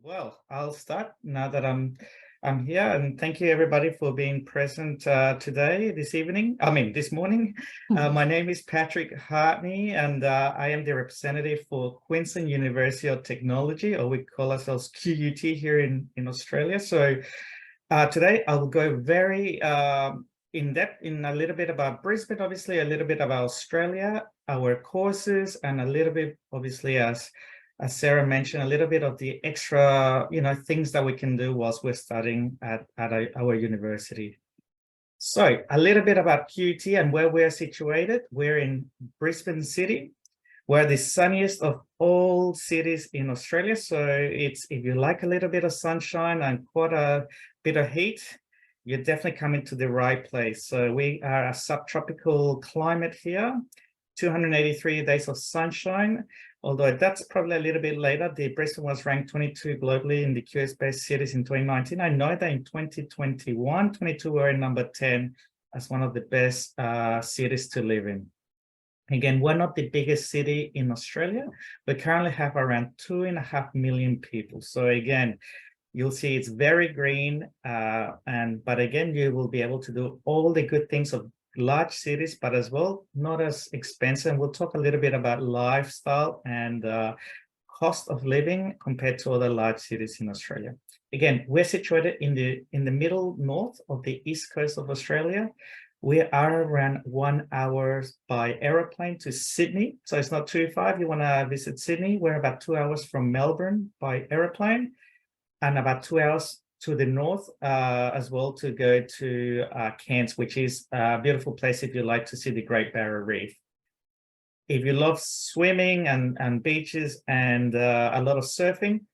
Well, I'll start now that I'm here, and thank you everybody for being present today, this morning. My name is Patrick Hartney, and I am the representative for Queensland University of Technology, or we call ourselves QUT here in Australia. So today I'll go very in depth in a little bit about Brisbane, obviously a little bit about Australia, our courses, and a little bit, obviously, as Sarah mentioned, a little bit of the extra, things that we can do whilst we're studying at our university. So a little bit about QUT and where we're situated. We're in Brisbane City. We're the sunniest of all cities in Australia. So if you like a little bit of sunshine and quite a bit of heat, you're definitely coming to the right place. So we are a subtropical climate here, 283 days of sunshine. Although that's probably a little bit later. The Brisbane was ranked 22 globally in the QS-based cities in 2019. I know that in 2021, 22 were in number 10 as one of the best cities to live in. Again, we're not the biggest city in Australia. We currently have around 2.5 million people. So again, you'll see it's very green. But again, you will be able to do all the good things of large cities, but as well, not as expensive. And we'll talk a little bit about lifestyle and cost of living compared to other large cities in Australia. Again, we're situated in the middle north of the east coast of Australia. We are around 1 hour by aeroplane to Sydney. So it's not too far if you want to visit Sydney. We're about 2 hours from Melbourne by aeroplane, and about 2 hours to the north as well to go to Cairns, which is a beautiful place if you like to see the Great Barrier Reef. If you love swimming and beaches and a lot of surfing,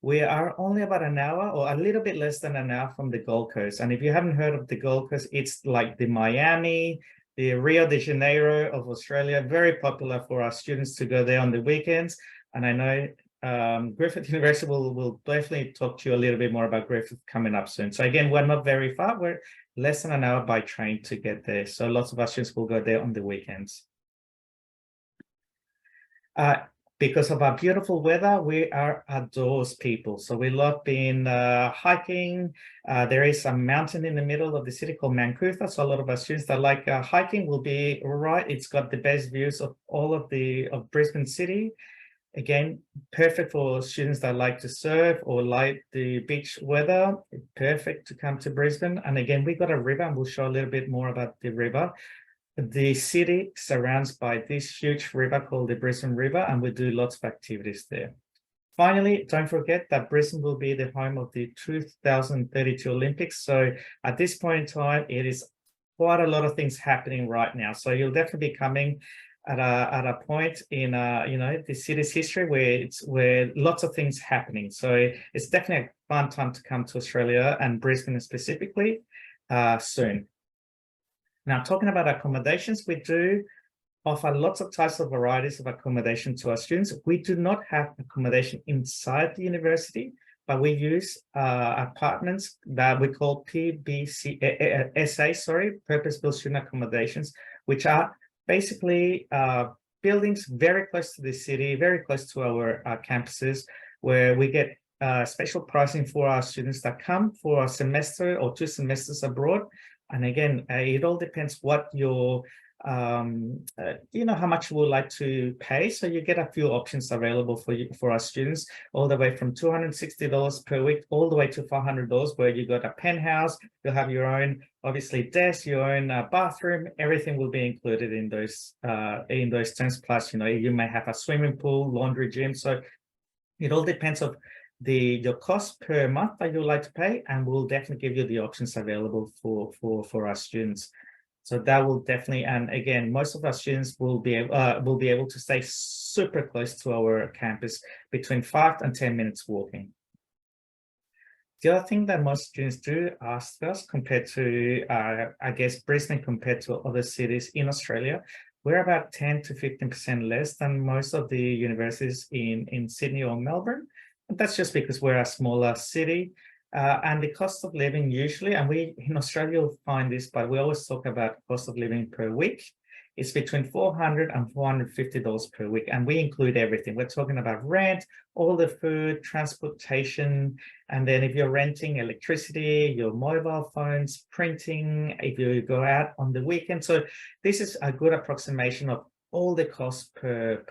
we are only about an hour or a little bit less than an hour from the Gold Coast. And if you haven't heard of the Gold Coast, it's like the Miami, the Rio de Janeiro of Australia, very popular for our students to go there on the weekends. And I know Griffith University will definitely talk to you a little bit more about Griffith coming up soon. So again, we're not very far. We're less than an hour by train to get there. So lots of our students will go there on the weekends. Because of our beautiful weather, we are outdoors people. So we love being hiking. There is a mountain in the middle of the city called Mount Coot-tha. So a lot of our students that like hiking will be right. It's got the best views of all of Brisbane City. Again, perfect for students that like to surf or like the beach weather. Perfect to come to Brisbane. And again, we got a river, and we'll show a little bit more about the river. The city surrounds by this huge river called the Brisbane River, and we do lots of activities there. Finally, don't forget that Brisbane will be the home of the 2032 Olympics. So at this point in time, it is quite a lot of things happening right now. So you'll definitely be coming at a point in the city's history where lots of things happening. So it's definitely a fun time to come to Australia, and Brisbane specifically soon. Now, talking about accommodations, we do offer lots of types of varieties of accommodation to our students. We do not have accommodation inside the university, but we use apartments that we call PBCSA, purpose-built student accommodations, which are basically buildings very close to the city, very close to our campuses, where we get special pricing for our students that come for a semester or 2 semesters abroad. And again, it all depends what your, how much you would like to pay. So you get a few options available for our students, all the way from $260 per week, all the way to $400, where you got a penthouse, you'll have your own, obviously, desk, your own bathroom, everything will be included in those terms. Plus, you may have a swimming pool, laundry, gym. So it all depends on your cost per month that you'd like to pay, and we'll definitely give you the options available for our students. So that will definitely, and again, most of our students will be able to stay super close to our campus, between 5 and 10 minutes walking. The other thing that most students do ask us, compared to, I guess, Brisbane compared to other cities in Australia, we're about 10 to 15% less than most of the universities in Sydney or Melbourne. And that's just because we're a smaller city. And the cost of living usually, and we in Australia will find this, but we always talk about cost of living per week. It's between $400 and $450 per week, and we include everything. We're talking about rent, all the food, transportation, and then if you're renting electricity, your mobile phones, printing, if you go out on the weekend. So this is a good approximation of all the costs per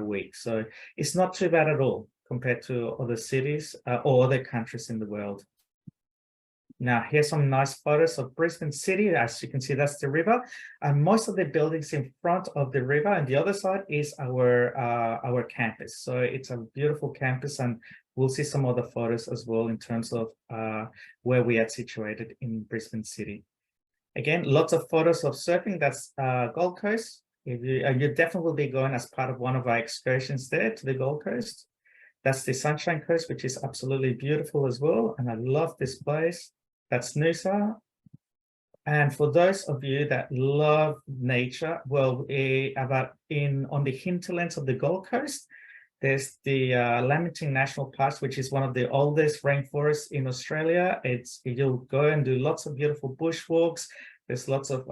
week. So it's not too bad at all compared to other cities or other countries in the world. Now, here's some nice photos of Brisbane City. As you can see, that's the river. And most of the buildings in front of the river, and the other side is our campus. So it's a beautiful campus, and we'll see some other photos as well in terms of where we are situated in Brisbane City. Again, lots of photos of surfing. That's Gold Coast. You definitely will be going as part of one of our excursions there to the Gold Coast. That's the Sunshine Coast, which is absolutely beautiful as well. And I love this place. That's Noosa. And for those of you that love nature, well, on the hinterlands of the Gold Coast, there's the Lamington National Park, which is one of the oldest rainforests in Australia. You'll go and do lots of beautiful bushwalks. There's lots of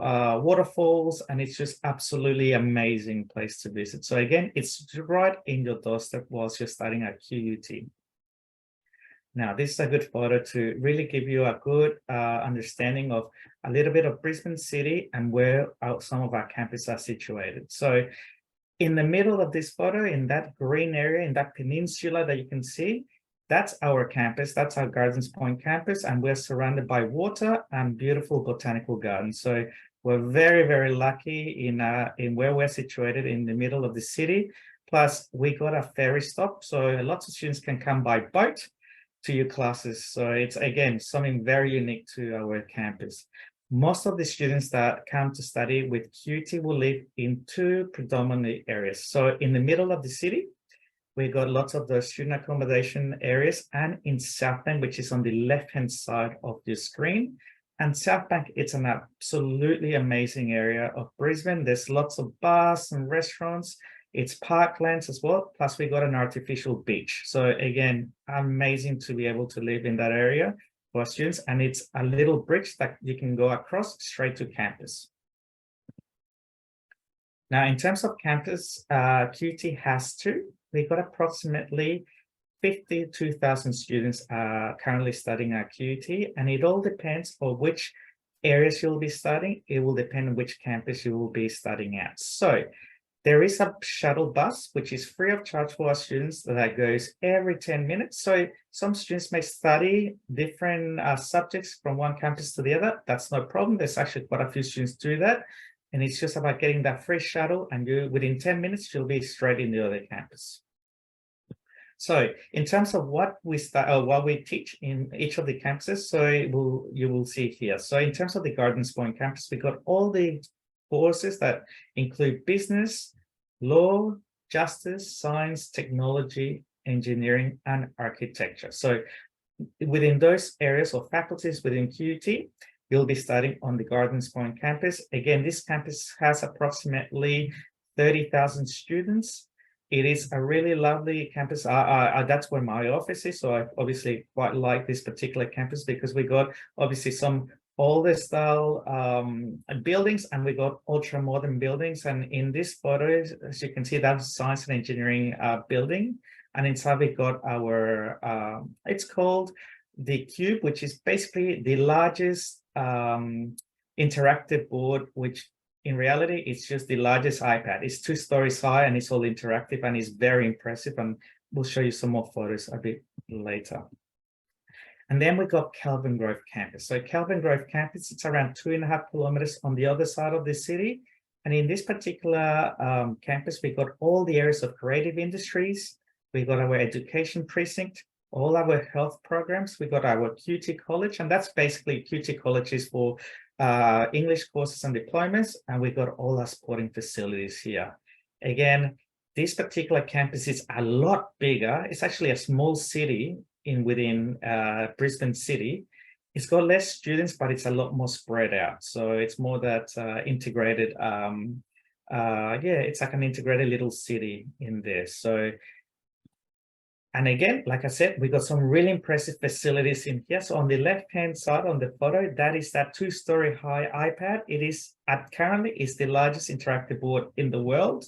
waterfalls, and it's just absolutely amazing place to visit. So again, it's right in your doorstep whilst you're studying at QUT. Now, this is a good photo to really give you a good understanding of a little bit of Brisbane City and where some of our campuses are situated. So in the middle of this photo, in that green area, in that peninsula that you can see, that's our campus. That's our Gardens Point campus, and we're surrounded by water and beautiful botanical gardens. So we're very, very lucky in where we're situated in the middle of the city. Plus, we got a ferry stop, so lots of students can come by boat to your classes. So it's, again, something very unique to our campus. Most of the students that come to study with QUT will live in two predominant areas. So in the middle of the city, we got lots of the student accommodation areas, and in South Bank, which is on the left-hand side of your screen. And South Bank, it's an absolutely amazing area of Brisbane. There's lots of bars and restaurants. It's parklands as well. Plus, we got an artificial beach. So again, amazing to be able to live in that area for our students. And it's a little bridge that you can go across straight to campus. Now, in terms of campus, QUT has two. We got approximately 52,000 students currently studying at QUT, and it all depends on which areas you'll be studying. It will depend on which campus you will be studying at. So there is a shuttle bus, which is free of charge for our students, that goes every 10 minutes. So some students may study different subjects from one campus to the other. That's no problem. There's actually quite a few students do that. And it's just about getting that free shuttle, and within 10 minutes, you'll be straight in the other campus. So in terms of what we teach in each of the campuses, so you will see here. So in terms of the Gardens Point campus, we got all the courses that include business, law, justice, science, technology, engineering, and architecture. So within those areas or faculties within QUT, you'll be studying on the Gardens Point campus. Again, this campus has approximately 30,000 students. It is a really lovely campus. That's where my office is. So I obviously quite like this particular campus because we got obviously some older style buildings, and we got ultra modern buildings. And in this photo, as you can see, that's science and engineering building. And inside we got our, it's called the Cube, which is basically the largest interactive board, which in reality, it's just the largest iPad. It's 2 stories high, and it's all interactive, and it's very impressive. And we'll show you some more photos a bit later. And then we got Kelvin Grove campus. So Kelvin Grove campus, it's around 2.5 kilometers on the other side of the city. And in this particular campus, we got all the areas of creative industries. We got our education precinct, all our health programs. We got our QUT College, and that's basically QUT College is for English courses and diplomas, and we got all our sporting facilities here. Again, this particular campus is a lot bigger. It's actually a small city within Brisbane City. It's got less students, but it's a lot more spread out. So it's more that integrated, it's like an integrated little city in there. So And again, like I said, we got some really impressive facilities in here. So on the left-hand side on the photo, that is that 2-story high iPad. It is currently is the largest interactive board in the world.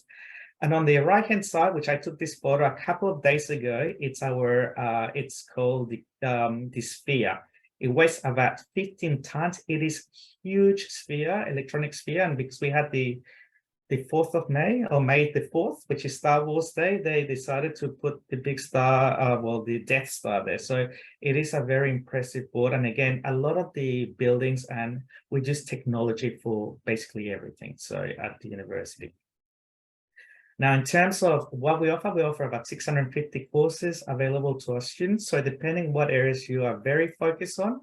And on the right-hand side, which I took this photo a couple of days ago, it's it's called the Sphere. It weighs about 15 tons. It is huge sphere, electronic sphere, and because we had the 4th of May, or May the 4th, which is Star Wars Day, they decided to put the big star, well, the Death Star there. So it is a very impressive board. And again, a lot of the buildings, and we use technology for basically everything. So at the university. Now, in terms of what we offer about 650 courses available to our students. So depending what areas you are very focused on,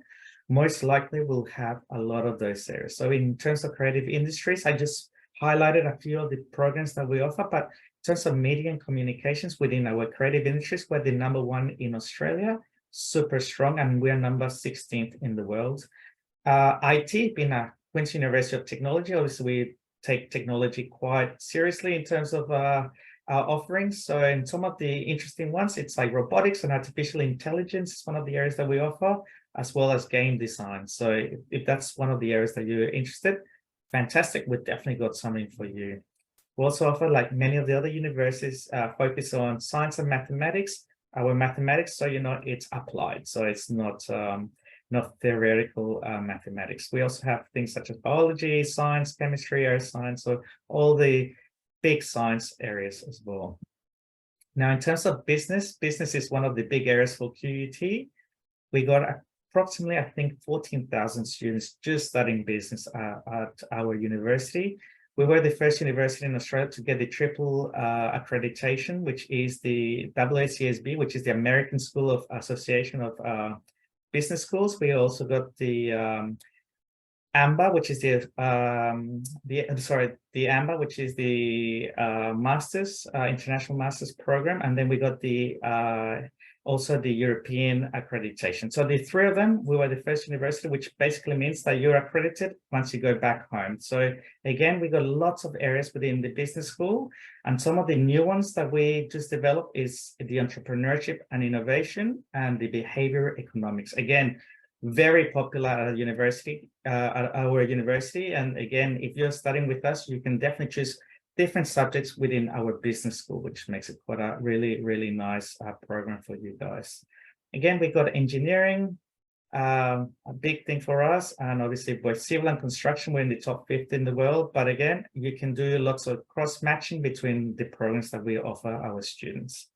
most likely we'll have a lot of those areas. So in terms of creative industries, I just highlighted a few of the programs that we offer, but in terms of media and communications within our creative industries, we're the #1 in Australia, super strong, and we are number 16th in the world. IT, being a Queensland University of Technology, obviously we take technology quite seriously in terms of our offerings. So in some of the interesting ones, it's like robotics and artificial intelligence is one of the areas that we offer, as well as game design. So if that's one of the areas that you're interested, fantastic, we've definitely got something for you. We also offer, like many of the other universities, focus on science and mathematics. Our mathematics, so it's applied, so it's not theoretical mathematics. We also have things such as biology, science, chemistry, earth science, so all the big science areas as well. Now, in terms of business is one of the big areas for QUT. We got approximately, I think, 14,000 students just studying business at our university. We were the first university in Australia to get the triple accreditation, which is the AACSB, which is the American School of Association of Business Schools. We also got the AMBA, which is the AMBA, which is the Masters International Masters program, and then we got the also the European accreditation. So the 3 of them, we were the first university, which basically means that you're accredited once you go back home. So again, we got lots of areas within the business school, and some of the new ones that we just developed is the entrepreneurship and innovation and the behavior economics. Again, very popular at our university. And again, if you're studying with us, you can definitely choose different subjects within our business school, which makes it quite a really, really nice program for you guys. Again, we got engineering, a big thing for us, and obviously both civil and construction, we're in the top 50 in the world. But again, you can do lots of cross-matching between the programs that we offer our students.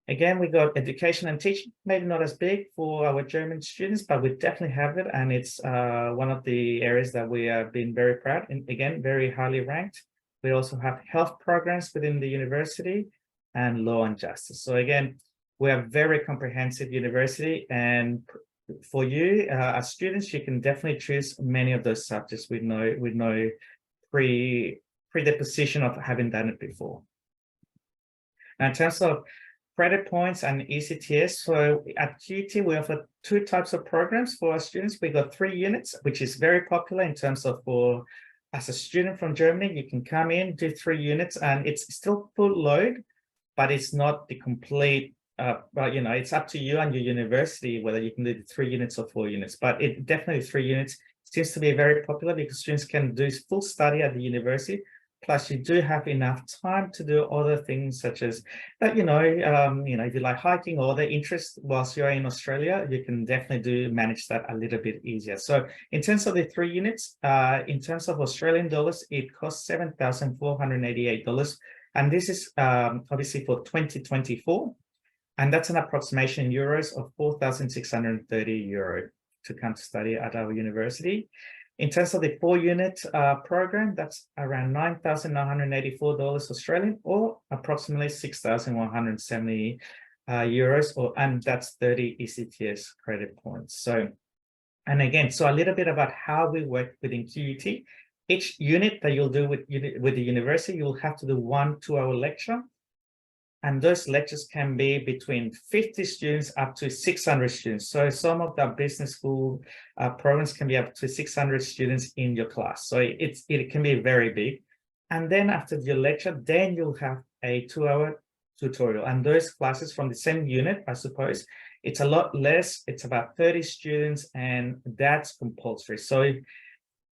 Again, we got education and teaching, maybe not as big for our German students, but we definitely have it. And it's one of the areas that we have been very proud and again, very highly ranked. We also have health programs within the university and law and justice. So again, we are a very comprehensive university, and for you as students, you can definitely choose many of those subjects with no predisposition of having done it before. Now, in terms of credit points and ECTS, so at QUT, we offer 2 types of programs for our students. We got 3 units, which is very popular in terms of as a student from Germany, you can come in, do 3 units, and it's still full load, but it's not the complete, it's up to you and your university whether you can do the 3 units or 4 units, but it definitely 3 units seems to be very popular because students can do full study at the university. Plus, you do have enough time to do other things such as, if you like hiking or other interests whilst you're in Australia, you can definitely manage that a little bit easier. So in terms of the 3 units, in terms of Australian dollars, it costs $7,488. And this is obviously for 2024. And that's an approximation in euros of 4,630 euro to come to study at our university. In terms of the 4-unit program, that's around $9,984 Australian, or approximately 6,170 euros, and that's 30 ECTS credit points. So, and again, so a little bit about how we work within QUT. Each unit that you'll do with the university, you'll have to do 1 2-hour lecture. And those lectures can be between 50 students up to 600 students. So some of the business school programs can be up to 600 students in your class. So it can be very big. And then after your lecture, then you'll have a 2-hour tutorial. And those classes from the same unit, I suppose, it's a lot less. It's about 30 students, and that's compulsory. So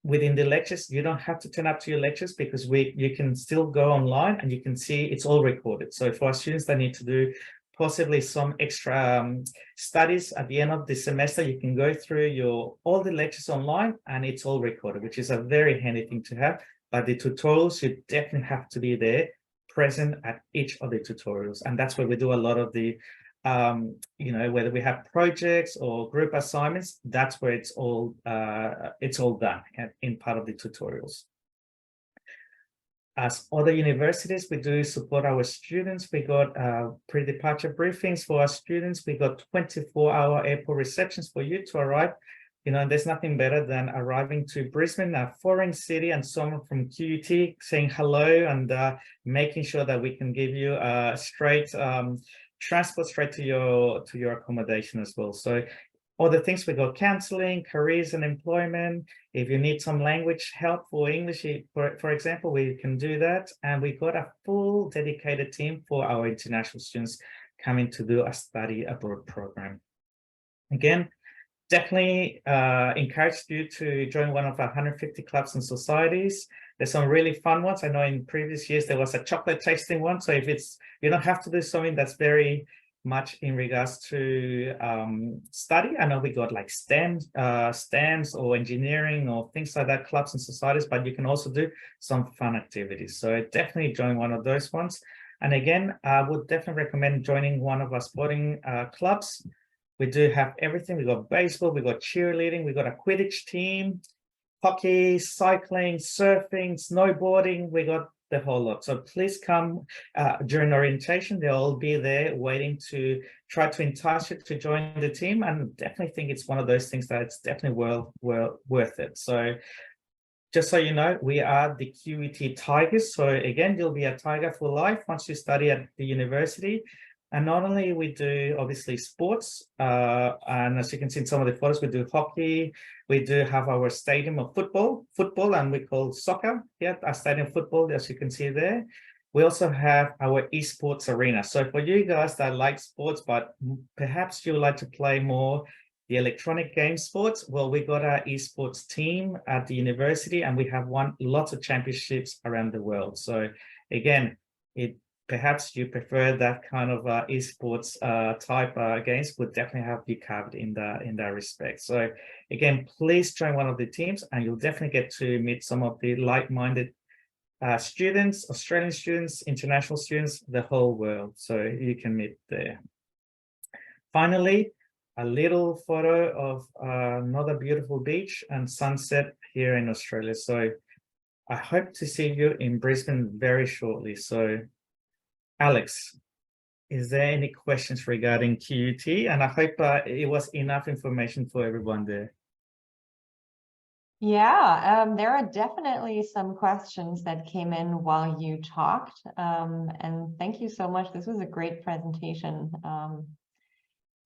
within the lectures, you don't have to turn up to your lectures, because you can still go online and you can see it's all recorded. So for our students that need to do possibly some extra studies at the end of the semester, you can go through all the lectures online and it's all recorded, which is a very handy thing to have. But the tutorials, you definitely have to be there, present at each of the tutorials. And that's where we do a lot of the whether we have projects or group assignments, that's where it's all done in part of the tutorials. As other universities, we do support our students. We got pre-departure briefings for our students. We got 24-hour airport receptions for you to arrive. And there's nothing better than arriving to Brisbane, a foreign city, and someone from QUT saying hello and making sure that we can give you a straight transport straight to your accommodation as well. So other things, we got counseling, careers and employment. If you need some language help for English, for example, we can do that. And we got a full dedicated team for our international students coming to do a study abroad program. Again, definitely encourage you to join one of our 150 clubs and societies. There's some really fun ones. I know in previous years there was a chocolate tasting one. So if you don't have to do something that's very much in regards to study. I know we got like STEMs or engineering or things like that, clubs and societies, but you can also do some fun activities. So definitely join one of those ones. And again, I would definitely recommend joining one of our sporting clubs. We do have everything. We got baseball, we got cheerleading, we got a Quidditch team, hockey, cycling, surfing, snowboarding. We got the whole lot. So please come during orientation. They'll all be there waiting to try to entice you to join the team. And definitely think it's one of those things that it's definitely well worth it. So just so you know, we are the QUT Tigers. So again, you'll be a Tiger for life once you study at the university. And not only we do obviously sports, and as you can see in some of the photos, we do hockey. We do have our stadium of football, and we call soccer here, our stadium of football, as you can see there. We also have our esports arena. So for you guys that like sports, but perhaps you would like to play more the electronic game sports, well, we got our esports team at the university, and we have won lots of championships around the world. So again, perhaps you prefer that kind of esports type games, would definitely have you covered in that respect. So again, please join one of the teams, and you'll definitely get to meet some of the like-minded students, Australian students, international students, the whole world. So you can meet there. Finally, a little photo of another beautiful beach and sunset here in Australia. So I hope to see you in Brisbane very shortly. So Alex, is there any questions regarding QUT? And I hope it was enough information for everyone there. Yeah, there are definitely some questions that came in while you talked. And thank you so much. This was a great presentation.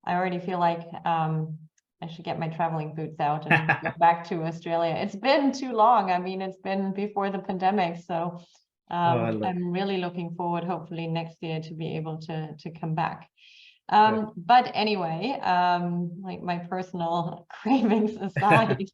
I already feel like I should get my traveling boots out and go back to Australia. It's been too long. I mean, it's been before the pandemic. So I'm really looking forward, hopefully next year, to be able to come back. But anyway, like my personal cravings aside,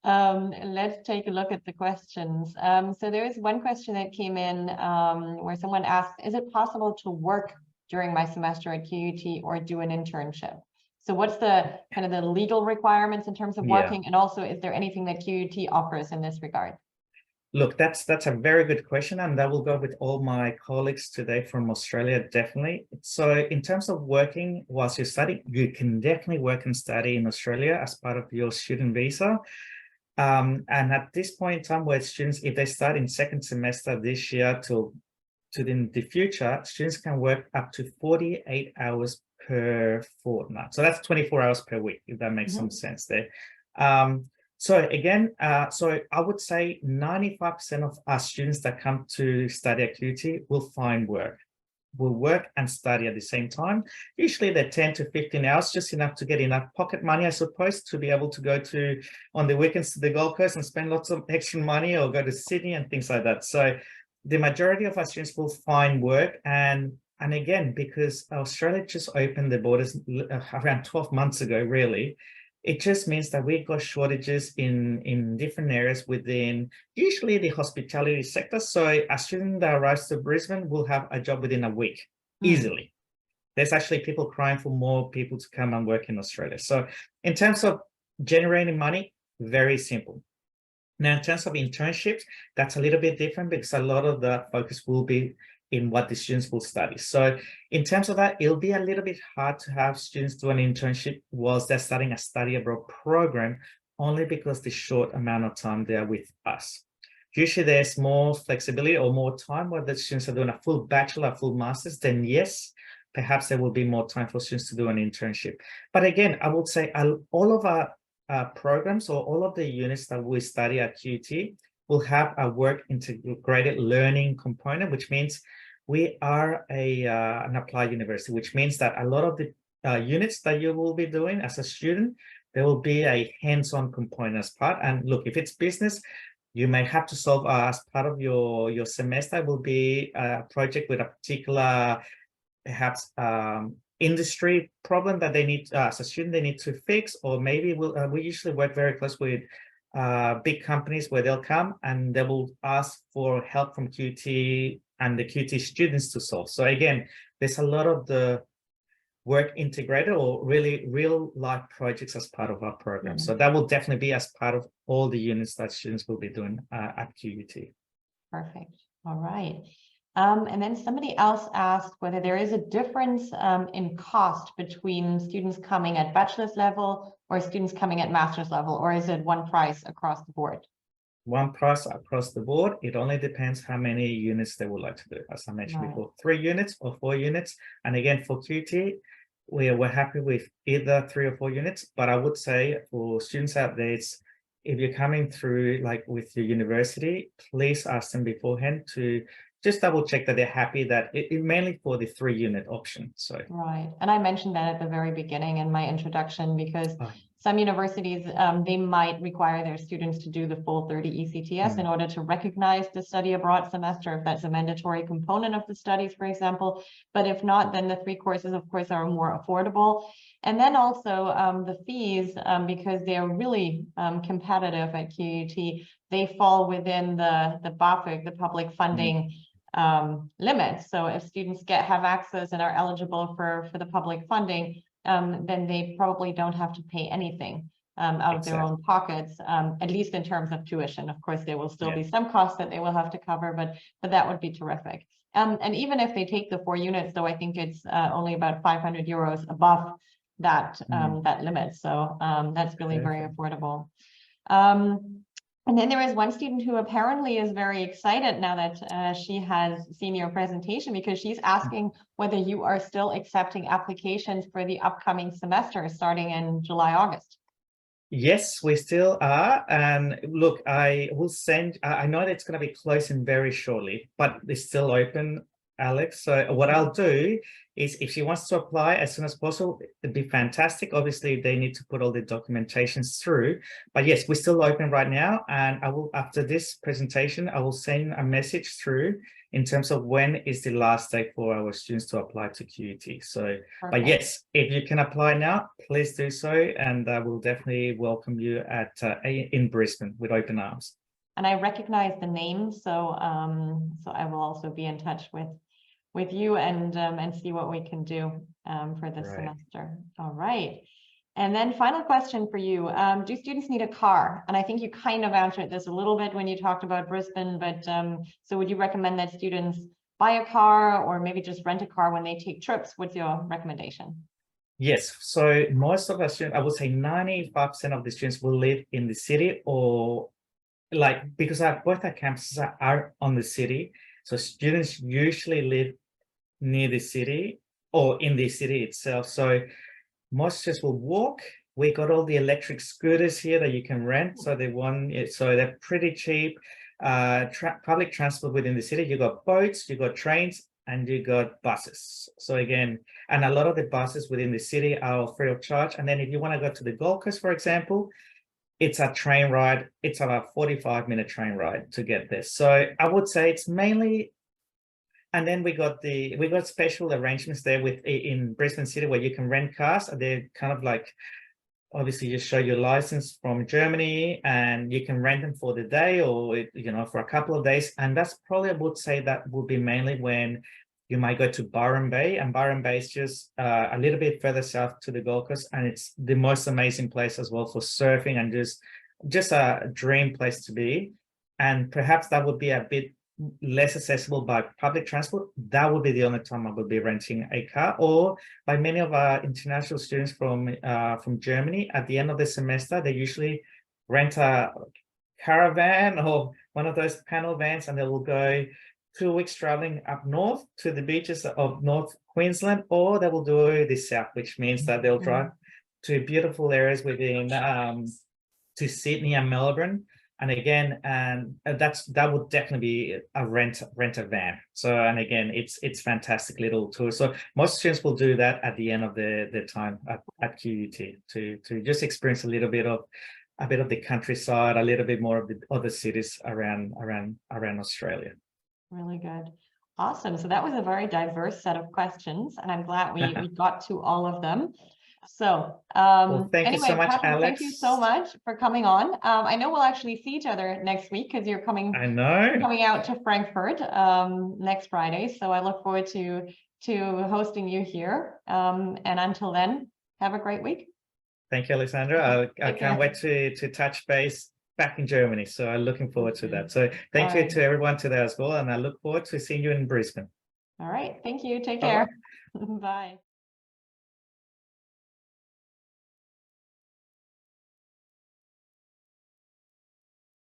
let's take a look at the questions. So there is one question that came in where someone asked, is it possible to work during my semester at QUT or do an internship? So what's the kind of the legal requirements in terms of working? And also, is there anything that QUT offers in this regard? Look, that's a very good question, and that will go with all my colleagues today from Australia, definitely. So in terms of working whilst you're studying, you can definitely work and study in Australia as part of your student visa. And at this point in time, where students, if they start in second semester this year to in the future, students can work up to 48 hours per fortnight. So that's 24 hours per week, if that makes some sense there. So again, so I would say 95% of our students that come to study at QUT will find work, will work and study at the same time. Usually they're 10 to 15 hours, just enough to get enough pocket money, I suppose, to be able to go to on the weekends to the Gold Coast and spend lots of extra money, or go to Sydney and things like that. So the majority of our students will find work, and And again, because Australia just opened the borders around 12 months ago, really, it just means that we've got shortages in different areas within usually the hospitality sector. So a student that arrives to Brisbane will have a job within a week, easily. There's actually people crying for more people to come and work in Australia. So in terms of generating money, very simple. Now, in terms of internships, that's a little bit different because a lot of the focus will be in what the students will study. So in terms of that, it'll be a little bit hard to have students do an internship whilst they're studying a study abroad program, only because the short amount of time they are with us. Usually there's more flexibility or more time where the students are doing a full bachelor, full master's, then yes, perhaps there will be more time for students to do an internship. But again, I would say all of our programs or all of the units that we study at QUT will have a work integrated learning component, which means we are an applied university, which means that a lot of the units that you will be doing as a student, there will be a hands-on component as part. And look, if it's business, you may have to solve as part of your semester will be a project with a particular, perhaps, industry problem that they need, as a student, they need to fix, or maybe we usually work very close with big companies where they'll come and they will ask for help from QUT and the QUT students to solve. So again, there's a lot of the work integrated or really real life projects as part of our program. So that will definitely be as part of all the units that students will be doing at QUT. Perfect. All right. And then somebody else asked whether there is a difference in cost between students coming at bachelor's level or students coming at master's level, or is it one price across the board? One price across the board. It only depends how many units they would like to do. As I mentioned before, 3 units or 4 units. And again, for QUT, we're happy with either 3 or 4 units. But I would say for students out there, if you're coming through like with your university, please ask them beforehand to just double check that they're happy that it mainly for the 3-unit option. So right. And I mentioned that at the very beginning in my introduction, because some universities, they might require their students to do the full 30 ECTS in order to recognize the study abroad semester, if that's a mandatory component of the studies, for example. But if not, then the 3 courses, of course, are more affordable. And then also the fees, because they are really competitive at QUT, they fall within the BAföG, the public funding limits. So if students have access and are eligible for the public funding, then they probably don't have to pay anything out of their own pockets, at least in terms of tuition. Of course, there will still be some costs that they will have to cover, but that would be terrific. And even if they take the 4 units, though, I think it's only about 500 euros above that that limit. So that's really very affordable. And then there is one student who apparently is very excited now that she has seen your presentation, because she's asking whether you are still accepting applications for the upcoming semester starting in July, August. Yes, we still are. And look, I will send, I know that it's going to be closing very shortly, but it's still open, Alex. So what I'll do is if she wants to apply as soon as possible, it'd be fantastic. Obviously, they need to put all the documentations through. But yes, we're still open right now. And I will, after this presentation, I will send a message through in terms of when is the last day for our students to apply to QUT. So, but yes, if you can apply now, please do so. And I will definitely welcome you at in Brisbane with open arms. And I recognize the name, so so I will also be in touch with you and see what we can do for this semester. All right. And then final question for you. Do students need a car? And I think you kind of answered this a little bit when you talked about Brisbane, but so would you recommend that students buy a car or maybe just rent a car when they take trips? What's your recommendation? Yes, so most of our students, I would say 95% of the students will live in the city, or like, because both our campuses are on the city. So students usually live near the city or in the city itself. So most students will walk. We got all the electric scooters here that you can rent. So they're pretty cheap. Public transport within the city, you got boats, you got trains, and you got buses. So again, and a lot of the buses within the city are free of charge. And then if you want to go to the Gold Coast, for example, it's a train ride. It's about a 45-minute train ride to get there. So I would say it's mainly And then we got special arrangements there in Brisbane City where you can rent cars. They're kind of like, obviously you show your license from Germany and you can rent them for the day or, for a couple of days. And that's probably, I would say that would be mainly when you might go to Byron Bay, and Byron Bay is just a little bit further south to the Gold Coast. And it's the most amazing place as well for surfing and just a dream place to be. And perhaps that would be a bit less accessible by public transport. That would be the only time I would be renting a car, or by many of our international students from Germany. At the end of the semester, they usually rent a caravan or one of those panel vans, and they will go 2 weeks traveling up north to the beaches of North Queensland, or they will do the south, which means that they'll drive to beautiful areas within to Sydney and Melbourne. And again, that would definitely be a rent a van. So, and again, it's fantastic little tour. So most students will do that at the end of the time at QUT to just experience a bit of the countryside, a little bit more of the other cities around Australia. Really good. Awesome. So that was a very diverse set of questions, and I'm glad we got to all of them. So well, thank you so much, Patrick, Alex. thank you so much for coming on. I know we'll actually see each other next week because you're coming out to Frankfurt next Friday. So I look forward to hosting you here. And until then, have a great week. Thank you, Alexandra. I can't wait to touch base back in Germany. So I'm looking forward to that. So thank you to everyone today as well. And I look forward to seeing you in Brisbane. All right. Thank you. Take care. Bye.